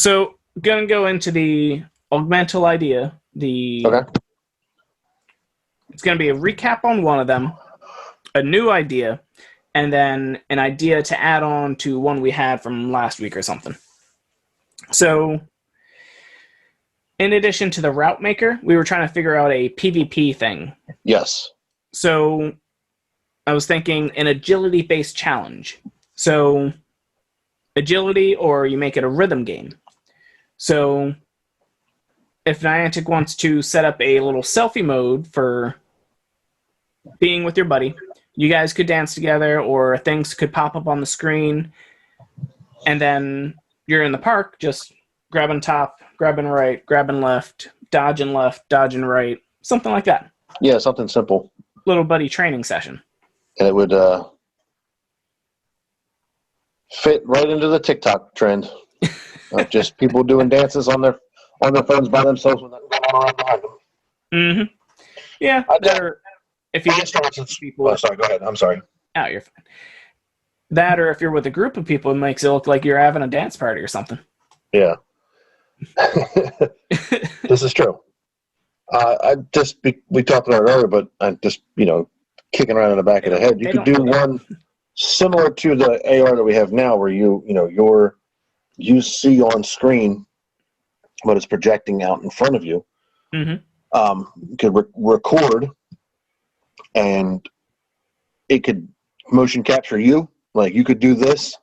So, gonna go into the Augmental Idea. Okay. It's gonna be a recap on one of them, a new idea, and then an idea to add on to one we had from last week or something. So, in addition to the route maker, we were trying to figure out a PvP thing. Yes. So, I was thinking an agility-based challenge. So, agility, or you make it a rhythm game. So, if Niantic wants to set up a little selfie mode for being with your buddy, you guys could dance together, or things could pop up on the screen, and then you're in the park, just grabbing top, grabbing right, grabbing left, dodging right, something like that. Yeah, something simple. Little buddy training session. And it would fit right into the TikTok trend of just people doing dances on their phones by themselves with nothing going on behind them. Mm-hmm. Yeah. If you get people, oh, sorry, go ahead. I'm sorry. Oh, you're fine. That, or if you're with a group of people, it makes it look like you're having a dance party or something. Yeah. This is true. We talked about it earlier, but I just, kicking around in the back of the head. You could do one similar to the AR that we have now, where you see on screen what is projecting out in front of you. Mm-hmm. You could record, and it could motion capture you. Like, you could do this,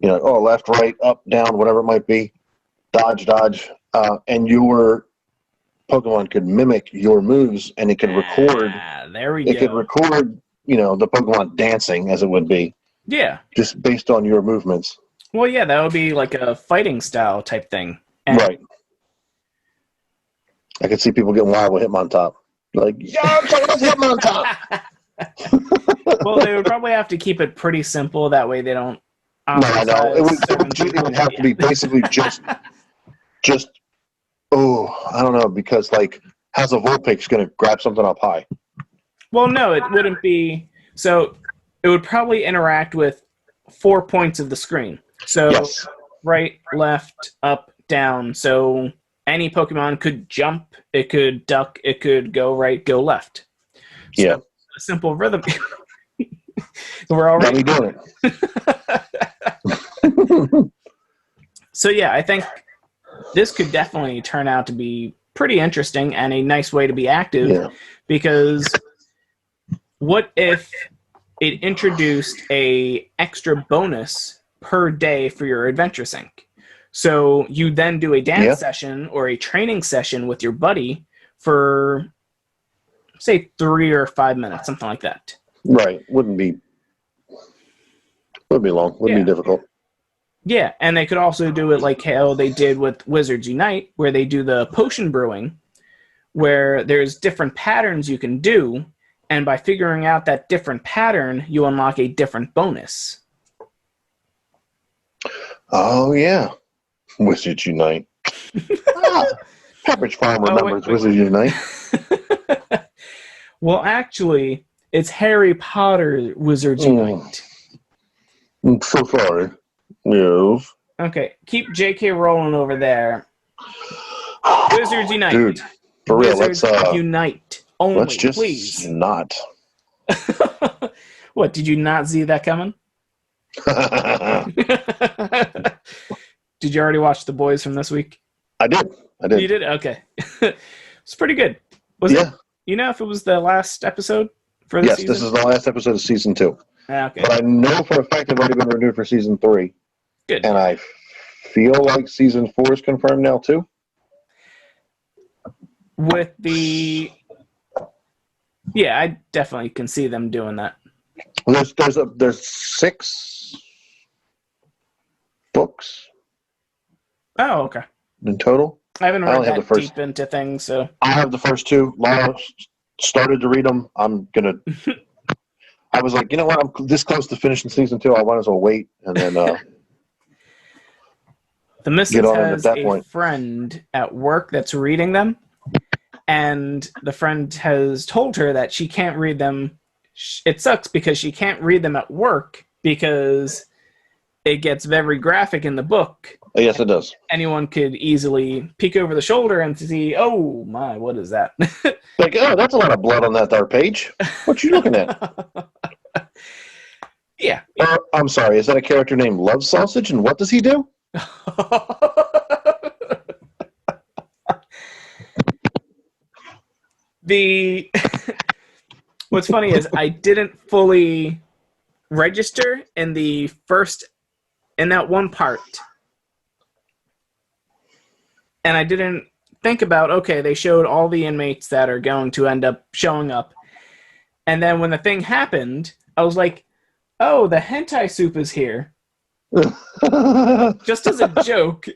left, right, up, down, whatever it might be, dodge, and your Pokemon could mimic your moves, and it could record. There we go. It could record, the Pokemon dancing, as it would be. Yeah. Just based on your movements. Well, yeah, that would be like a fighting style type thing. Right. I could see people getting wild with Hitmontop. Like, yeah, someone's Hitmontop! Well, they would probably have to keep it pretty simple. That way they don't... No, I know. It would have to be basically just, I don't know, because, how's a Vulpix going to grab something up high? Well, no, it wouldn't be... So, it would probably interact with 4 points of the screen. So, yes. Right, left, up, down. So, any Pokemon could jump, it could duck, it could go right, go left. So, yeah. A simple rhythm. We're already doing it. So, yeah, I think this could definitely turn out to be pretty interesting and a nice way to be active, because what if it introduced a extra bonus per day for your Adventure Sync? So you then do a dance session or a training session with your buddy for, say, 3 or 5 minutes, something like that. Right. Wouldn't be long. Wouldn't be difficult. Yeah, and they could also do it like how they did with Wizards Unite, where they do the potion brewing, where there's different patterns you can do, and by figuring out that different pattern, you unlock a different bonus. Oh, yeah. Wizards Unite. Pepperidge Farm remembers Wizards Unite. Well, actually, it's Harry Potter Wizards Unite. I'm so sorry. Yes. Okay, keep JK rolling over there. Wizards Unite. Dude, for real, Wizards Unite. Only, let's just please. not. What, did you not see that coming? Did you already watch The Boys from this week? I did. You did? Okay. It's pretty good. Was it? If it was the last episode for the season? Yes, this is the last episode of season 2. Okay. But I know for a fact they've already been renewed for season 3. Good. And I feel like season 4 is confirmed now too. With the... Yeah, I definitely can see them doing that. There's 6 books. Oh, okay. In total. I haven't read that deep into things, so... I have the first 2. Laura started to read them. I'm going to... I was like, you know what? I'm this close to finishing season 2. I might as well wait and then the Missus has a friend at work that's reading them, and the friend has told her that she can't read them. It sucks because she can't read them at work because it gets very graphic in the book. Yes, it does. Anyone could easily peek over the shoulder and see, oh my, what is that? Like, oh, that's a lot of blood on that there page. What you looking at? Yeah. I'm sorry, is that a character named Love Sausage, and what does he do? What's funny is I didn't fully register in that one part. And I didn't think about, okay, they showed all the inmates that are going to end up showing up. And then when the thing happened, I was like, oh, the hentai soup is here. Just as a joke.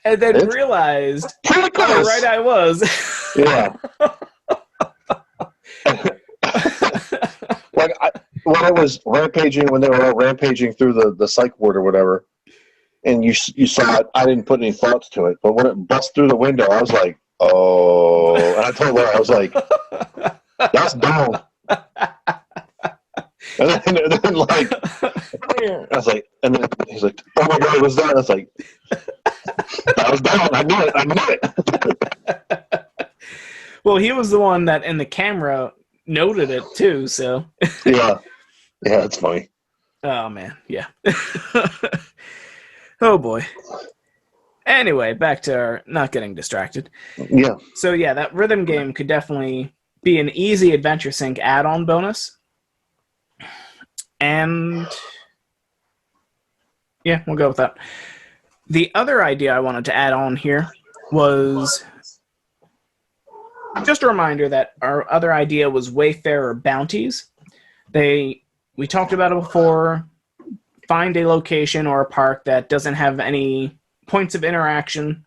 And then realized how right I was. Yeah. Like, when I was rampaging, when they were all rampaging through the psych ward or whatever, and you saw it, I didn't put any thoughts to it. But when it bust through the window, I was like, oh. And I told her, I was like, that's down. And then like, I was like, and then he's like, oh my God, what's that? I was like, that was down. I knew it. Well, he was the one that in the camera noted it too, so. Yeah, it's funny. Oh man, yeah. Oh boy. Anyway, back to our not getting distracted. Yeah. So yeah, that rhythm game could definitely be an easy Adventure Sync add-on bonus. And yeah, we'll go with that. The other idea I wanted to add on here was just a reminder that our other idea was Wayfarer bounties. We talked about it before. Find a location or a park that doesn't have any points of interaction,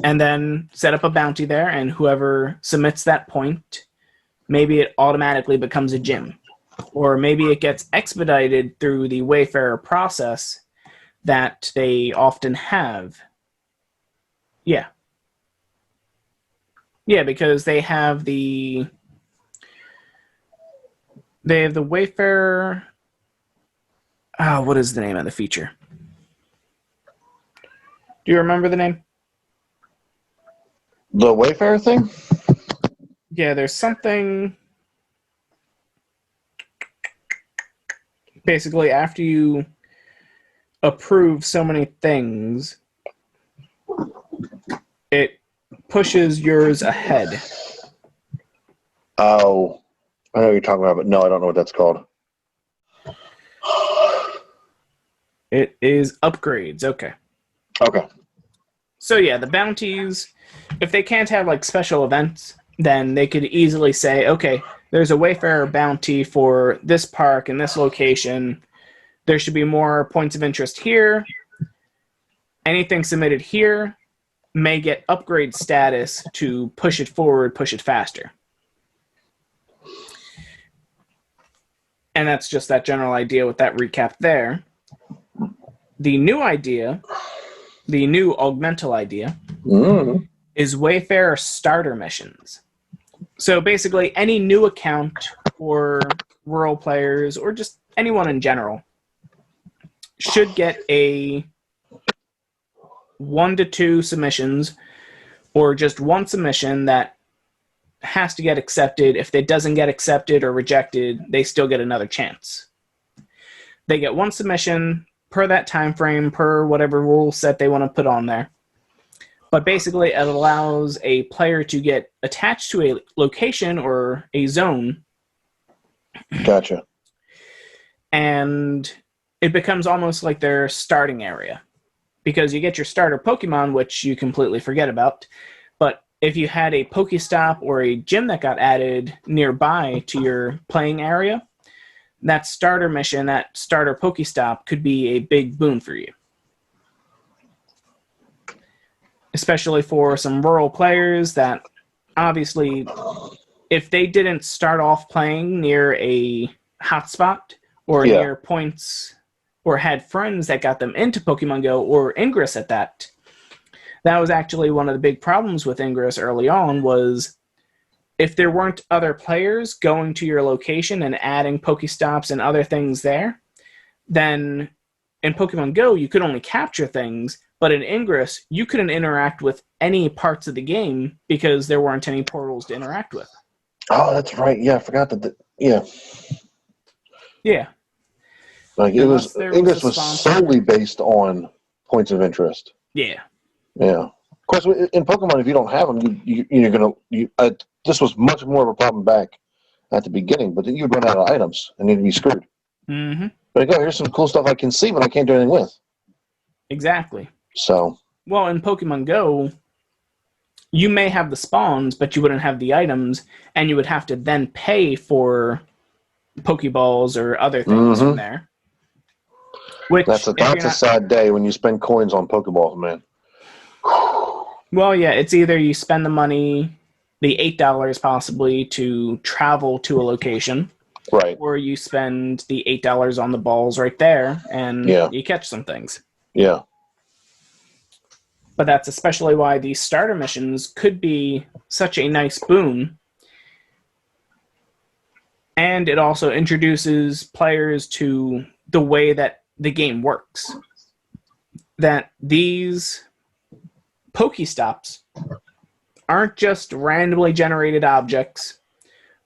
and then set up a bounty there, and whoever submits that point, maybe it automatically becomes a gym. Or maybe it gets expedited through the Wayfarer process that they often have. Yeah. Yeah, because they have the Wayfarer. What is the name of the feature? Do you remember the name? The Wayfarer thing? Yeah, there's something. Basically, after you approve so many things, it pushes yours ahead. Oh, I know what you're talking about, but no, I don't know what that's called. It is upgrades. Okay. Okay. So yeah, the bounties, if they can't have like special events, then they could easily say, okay, there's a Wayfarer bounty for this park and this location. There should be more points of interest here. Anything submitted here may get upgrade status to push it forward, push it faster. And that's just that general idea with that recap there. The new idea, the new Augmental Idea, is Wayfarer Starter Missions. So basically, any new account or rural players or just anyone in general should get a 1 to 2 submissions or just one submission that has to get accepted. If it doesn't get accepted or rejected, they still get another chance. They get one submission per that time frame, per whatever rule set they want to put on there. But basically, it allows a player to get attached to a location or a zone. Gotcha. And it becomes almost like their starting area. Because you get your starter Pokemon, which you completely forget about. But if you had a Pokestop or a gym that got added nearby to your playing area, that starter mission, that starter Pokestop, could be a big boon for you. Especially for some rural players that, obviously, if they didn't start off playing near a hotspot or near points or had friends that got them into Pokemon Go or Ingress at that, that was actually one of the big problems with Ingress early on was if there weren't other players going to your location and adding Pokestops and other things there, then in Pokemon Go, you could only capture things, but in Ingress, you couldn't interact with any parts of the game because there weren't any portals to interact with. Oh, that's right. Yeah, I forgot that. Yeah. Yeah. Like Unless there was Ingress a was sponsor. solely based on points of interest. Yeah. Yeah. Of course, in Pokemon, if you don't have them, you're gonna. This was much more of a problem back at the beginning, but then you'd run out of items and you'd be screwed. Mm-hmm. But I go, here's some cool stuff I can see, but I can't do anything with. Exactly. So. Well, in Pokemon Go, you may have the spawns, but you wouldn't have the items, and you would have to then pay for Pokeballs or other things from there. Which that's a sad day when you spend coins on Pokeballs, man. Well, yeah, it's either you spend the money, the $8 possibly, to travel to a location, right? Or you spend the $8 on the balls right there, and you catch some things. Yeah. But that's especially why these starter missions could be such a nice boon. And it also introduces players to the way that the game works. That these Pokestops aren't just randomly generated objects.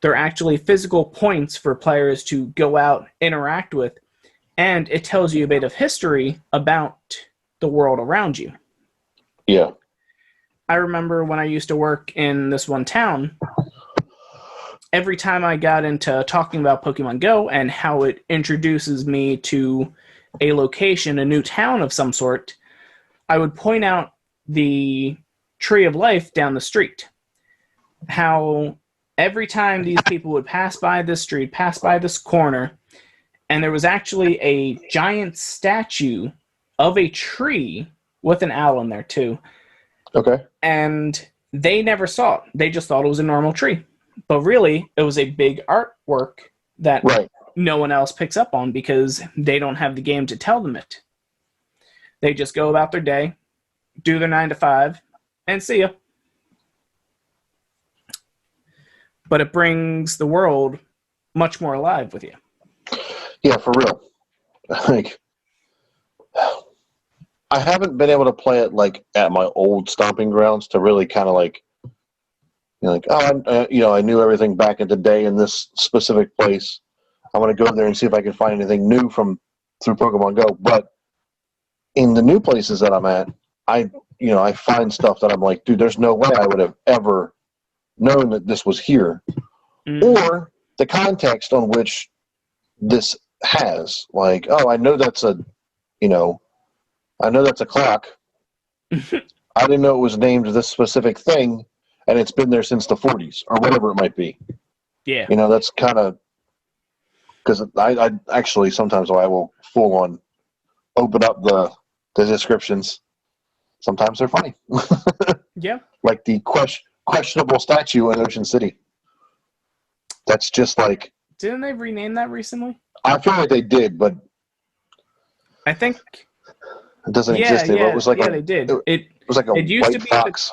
They're actually physical points for players to go out, interact with, and it tells you a bit of history about the world around you. Yeah. I remember when I used to work in this one town, every time I got into talking about Pokemon Go and how it introduces me to a location, a new town of some sort, I would point out the Tree of Life down the street. How every time these people would pass by this street, pass by this corner, and there was actually a giant statue of a tree with an owl in there too. Okay. And they never saw it. They just thought it was a normal tree. But really, it was a big artwork that no one else picks up on because they don't have the game to tell them it. They just go about their day, do their 9 to 5, and see ya. But it brings the world much more alive with you. Yeah, for real. Like, I haven't been able to play it like at my old stomping grounds to really kind of like, I knew everything back in the day in this specific place. I want to go there and see if I can find anything new through Pokemon Go. But in the new places that I'm at, I find stuff that I'm like, dude, there's no way I would have ever known that this was here, or the context on which this has. Like, oh, I know that's a clock. I didn't know it was named this specific thing, and it's been there since the 40s or whatever it might be. Yeah. That's kind of because I actually sometimes I will full on open up the descriptions. Sometimes they're funny. Yeah. Like the questionable statue in Ocean City. That's just like. Didn't they rename that recently? I feel like they did, but I think it doesn't exist anymore. It was like they did. It was like a white fox.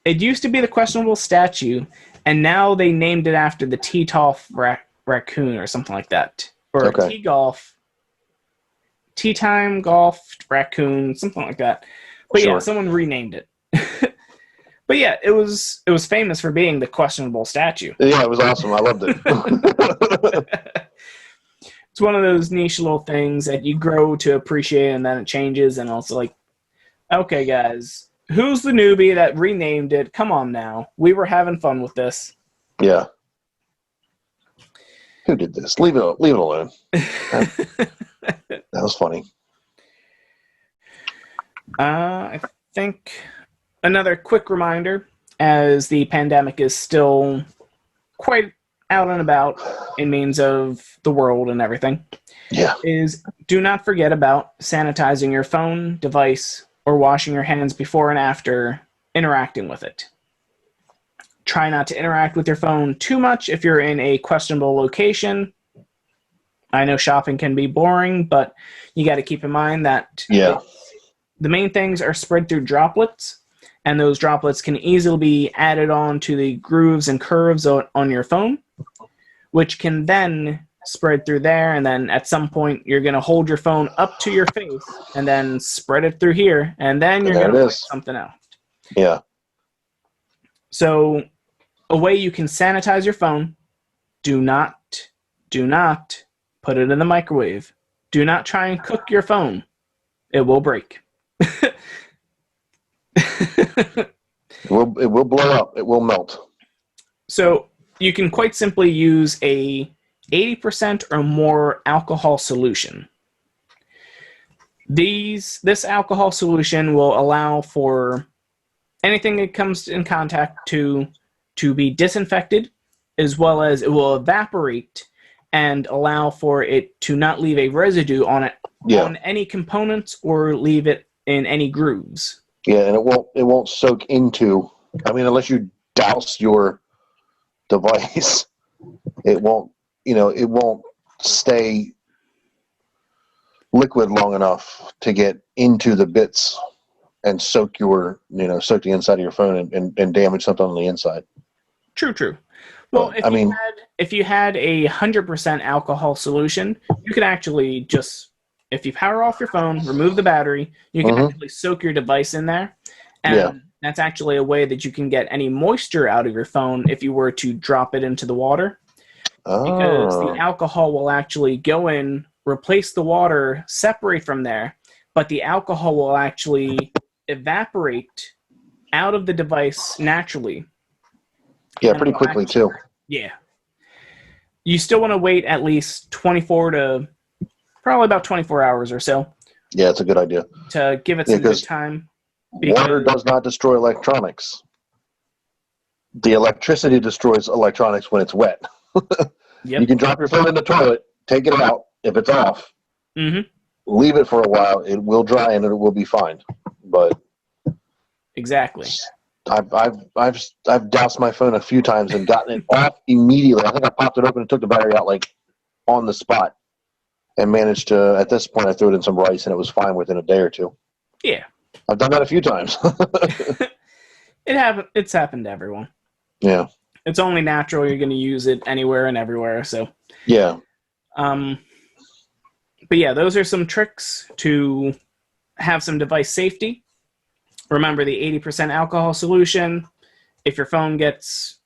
It used to be the questionable statue, and now they named it after the T-Toff raccoon or something like that, or Tea Time Golf Raccoon, something like that. But yeah, someone renamed it. But yeah, it was famous for being the questionable statue. Yeah, it was awesome. I loved it. It's one of those niche little things that you grow to appreciate, and then it changes, and also like, okay, guys, who's the newbie that renamed it? Come on now. We were having fun with this. Yeah. Who did this? Leave it alone. That was funny. I think another quick reminder, as the pandemic is still quite out and about in means of the world and everything, is do not forget about sanitizing your phone, device, or washing your hands before and after interacting with it. Try not to interact with your phone too much if you're in a questionable location. I know shopping can be boring, but you got to keep in mind that the main things are spread through droplets, and those droplets can easily be added on to the grooves and curves on your phone, which can then spread through there, and then at some point you're going to hold your phone up to your face and then spread it through here, and then you're going to wipe something out. Yeah. So a way you can sanitize your phone: do not put it in the microwave. Do not try and cook your phone. It will break. It will blow up. It will melt. So you can quite simply use a 80% or more alcohol solution. This alcohol solution will allow for anything it comes in contact to be disinfected, as well as it will evaporate and allow for it to not leave a residue on it, on any components, or leave it in any grooves. Yeah, and it won't soak into, I mean, unless you douse your device, it won't stay liquid long enough to get into the bits and soak the inside of your phone and damage something on the inside. True. Well, if you had a 100% alcohol solution, you could actually just, if you power off your phone, remove the battery, you can actually soak your device in there. And that's actually a way that you can get any moisture out of your phone if you were to drop it into the water. Because the alcohol will actually go in, replace the water, separate from there, but the alcohol will actually evaporate out of the device naturally. Yeah, pretty quickly too. Yeah. You still want to wait at least 24 to probably about 24 hours or so. Yeah, it's a good idea. To give it some good time. Water does not destroy electronics. The electricity destroys electronics when it's wet. You can drop your phone in the toilet, take it out if it's off, leave it for a while, it will dry and it will be fine. But exactly. I've doused my phone a few times and gotten it off immediately. I think I popped it open and took the battery out like on the spot, and managed to. At this point, I threw it in some rice and it was fine within a day or two. Yeah, I've done that a few times. It's happened to everyone. Yeah, it's only natural. You're going to use it anywhere and everywhere. So yeah. But yeah, those are some tricks to have some device safety. Remember the 80% alcohol solution. If your phone gets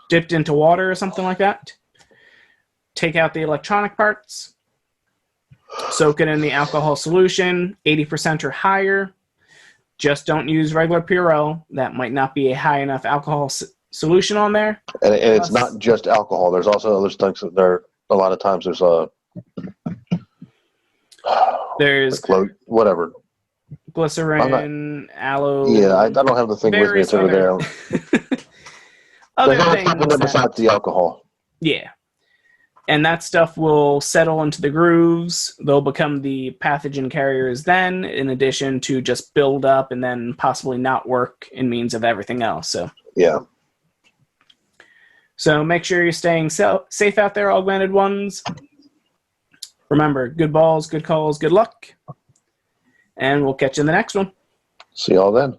dipped into water or something like that, take out the electronic parts, soak it in the alcohol solution, 80% or higher. Just don't use regular Purell. That might not be a high enough alcohol solution on there. And it's not just alcohol. There's also other things. A lot of times there's whatever. Glycerin, aloe. Yeah, I don't have the thing with me. It's over there. Other There's things besides the alcohol. Yeah. And that stuff will settle into the grooves. They'll become the pathogen carriers then, in addition to just build up and then possibly not work in means of everything else. So yeah. So make sure you're staying safe out there, Augmented Ones. Remember, good balls, good calls, good luck. And we'll catch you in the next one. See y'all then.